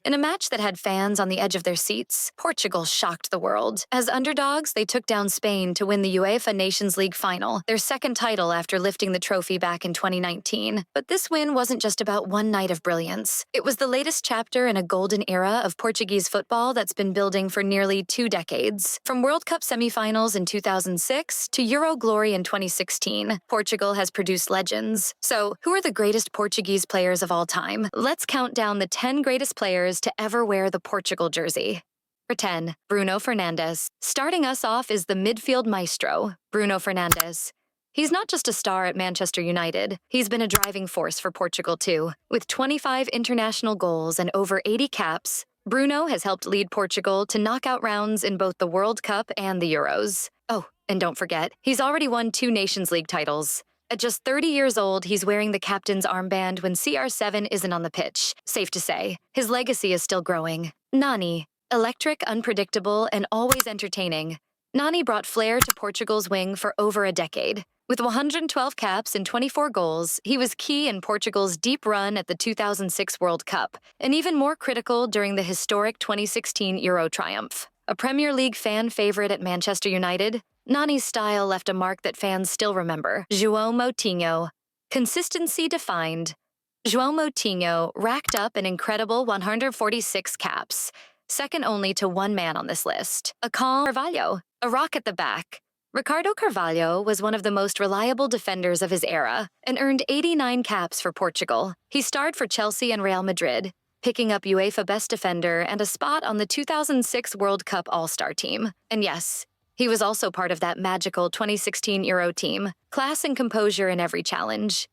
In a match that had fans on the edge of their seats, Portugal shocked the world. As underdogs, they took down Spain to win the UEFA Nations League final, their second title after lifting the trophy back in 2019. But this win wasn't just about one night of brilliance. It was the latest chapter in a golden era of Portuguese football that's been building for nearly 2 decades. From World Cup semifinals in 2006 to Euro glory in 2016, Portugal has produced legends. So, who are the greatest Portuguese players of all time? Let's count down the 10 greatest players to ever wear the Portugal jersey. For 10, Bruno Fernandes. Starting us off is the midfield maestro, Bruno Fernandes. He's not just a star at Manchester United, he's been a driving force for Portugal too. With 25 international goals and over 80 caps, Bruno has helped lead Portugal to knockout rounds in both the World Cup and the Euros. Oh, and don't forget, he's already won 2 Nations League titles. At just 30 years old, he's wearing the captain's armband when CR7 isn't on the pitch. Safe to say, his legacy is still growing. Nani. Electric, unpredictable, and always entertaining. Nani brought flair to Portugal's wing for over a decade. With 112 caps and 24 goals, he was key in Portugal's deep run at the 2006 World Cup, and even more critical during the historic 2016 Euro triumph. A Premier League fan favorite at Manchester United, Nani's style left a mark that fans still remember. João Moutinho. Consistency defined. João Moutinho racked up an incredible 146 caps, second only to one man on this list. A calm Carvalho, a rock at the back. Ricardo Carvalho was one of the most reliable defenders of his era and earned 89 caps for Portugal. He starred for Chelsea and Real Madrid, picking up UEFA Best Defender and a spot on the 2006 World Cup All-Star team. And yes, he was also part of that magical 2016 Euro team. Class and composure in every challenge.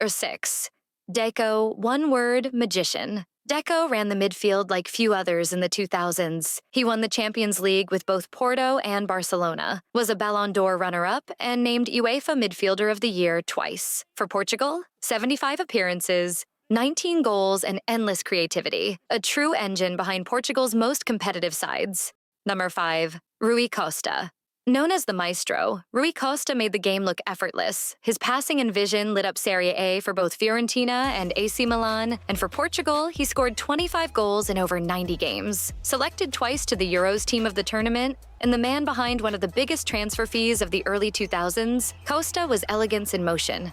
Or 6. Deco, one word, magician. Deco ran the midfield like few others in the 2000s. He won the Champions League with both Porto and Barcelona, was a Ballon d'Or runner-up, and named UEFA Midfielder of the Year twice. For Portugal, 75 appearances, 19 goals, and endless creativity. A true engine behind Portugal's most competitive sides. Number 5. Rui Costa. Known as the maestro, Rui Costa made the game look effortless. His passing and vision lit up Serie A for both Fiorentina and AC Milan, and for Portugal, he scored 25 goals in over 90 games. Selected twice to the Euros team of the tournament, and the man behind one of the biggest transfer fees of the early 2000s, Costa was elegance in motion.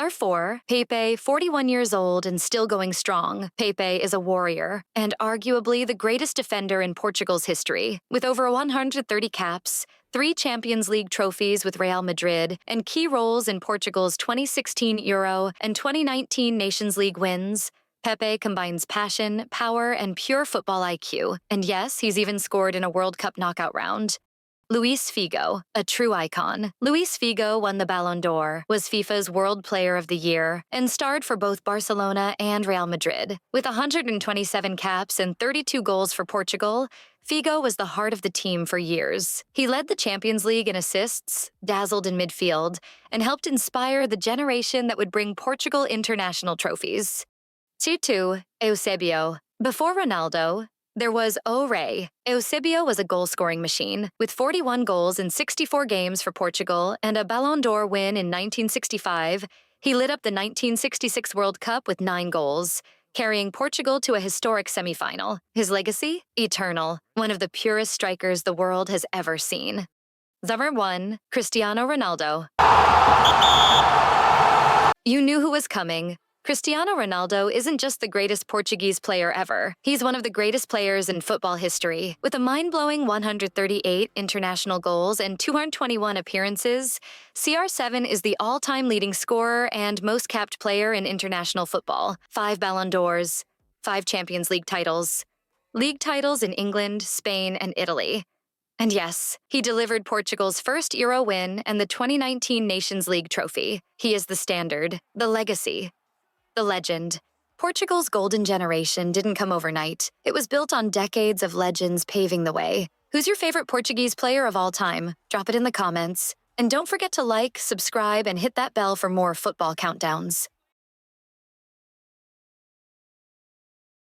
Our 4, Pepe, 41 years old and still going strong. Pepe is a warrior, and arguably the greatest defender in Portugal's history. With over 130 caps, 3 Champions League trophies with Real Madrid, and key roles in Portugal's 2016 Euro and 2019 Nations League wins, Pepe combines passion, power, and pure football IQ. And yes, he's even scored in a World Cup knockout round. Luís Figo, a true icon. Luís Figo won the Ballon d'Or, was FIFA's World Player of the Year, and starred for both Barcelona and Real Madrid. With 127 caps and 32 goals for Portugal, Figo was the heart of the team for years. He led the Champions League in assists, dazzled in midfield, and helped inspire the generation that would bring Portugal international trophies. 2. Eusébio. Before Ronaldo, there was Ray. Eusébio was a goal-scoring machine. With 41 goals in 64 games for Portugal and a Ballon d'Or win in 1965, he lit up the 1966 World Cup with 9 goals, carrying Portugal to a historic semifinal. His legacy? Eternal. One of the purest strikers the world has ever seen. Number 1. Cristiano Ronaldo. You knew who was coming. Cristiano Ronaldo isn't just the greatest Portuguese player ever. He's one of the greatest players in football history. With a mind-blowing 138 international goals and 221 appearances, CR7 is the all-time leading scorer and most capped player in international football. 5 Ballon d'Ors, 5 Champions League titles in England, Spain, and Italy. And yes, he delivered Portugal's first Euro win and the 2019 Nations League trophy. He is the standard, the legacy, the legend. Portugal's golden generation didn't come overnight. It was built on decades of legends paving the way. Who's your favorite Portuguese player of all time? Drop it in the comments. And don't forget to like, subscribe, and hit that bell for more football countdowns.